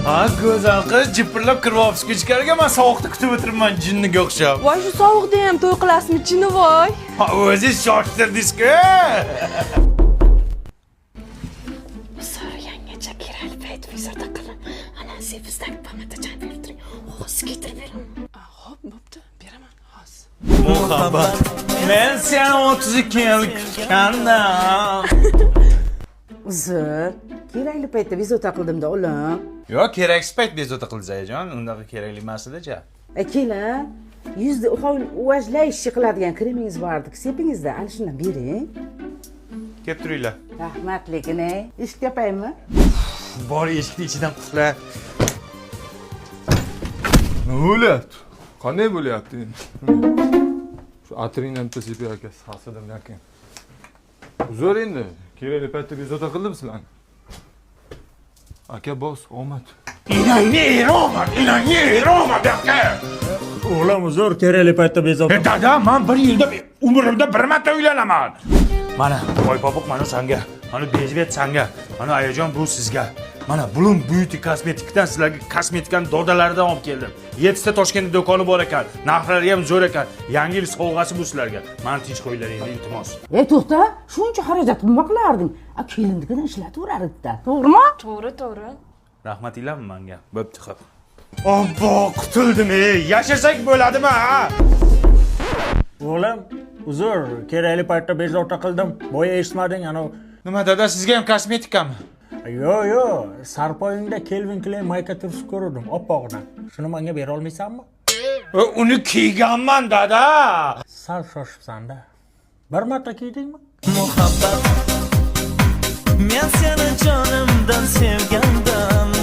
Ha, go'zal qiz jipirlab kiryapsiz ichkariga, men sovuqda kutib o'tiribman jinniga o'xshab. Voy, shu sovuqda ham to'y qilasizmi, chini voy? Ha, o'zingiz shoshtirdingiz-ku. Sara yangacha kerakli payt vizorda qilib, ana sevizdagi pamatajon berib turing. Hozir keltirib beraman. Xo'p, bo'pti, beraman hozir. Muhabbat. Men seni 32 yil kutgandim. Uzr, kerakli paytda bezovta qildimda ulim. Yo'q, keraksiz payt bezovta qildingiz ayajon, undaqa kerakli emas edi-cha. Keling, yuzda uvajlash qiladigan kremingiz bor edi, sepingizda, ana shundan bering. Kelib turinglar. Rahmat, lekin eshik yopaymi? Bor eshikni ichidan qulfla. Nima bo'lyapti? Qanday bo'lyapti endi? Shu atringni bitta sepib aka, hasidim lekin. Uzr endi, kerakli paytda bezovta qildim sizlarni. Aka boss, omad. Inangni Roman aka. O'g'lim uzr, kerakli paytda bezovta. Dada, men bir yilda umrimda bir marta uylanaman. Mana Boypopuq mana senga, mana Bezbet senga, mana Ayajon bu sizga. Mana Bloom Beauty kosmetikdan sizlarga kosmetikani dodalaridan olib keldim. 7 ta Toshkentda do'koni bor ekan, narxlari ham zo'r ekan. Yangi yil sovg'asi bu sizlarga. Meni tinch qo'yinglar endi, iltimos. To'xta, shuncha xarajat nima qilarding? Kelindigidan ishlataveradik-da, to'g'rimi? To'g'ri. Rahmatinglarmi menga? Bo'pti, xo'p. Obbo, qutuldim, yashasak bo'ladimi, ha? O'g'lim uzr, kerakli paytda bezovta qildim. Boya eshitmading, ana. Nima dada, sizga ham kosmetikami? Yo'q, sarpoyingda Calvin Klein mayka turib ko'rdim, oppoqdan. Shuni menga bera olmaysanmi? Uni kiyganman dada. Sal shoshibsan-da. Bir marta kiydingmi? Muhabbat, men seni jonimdan sevgandim.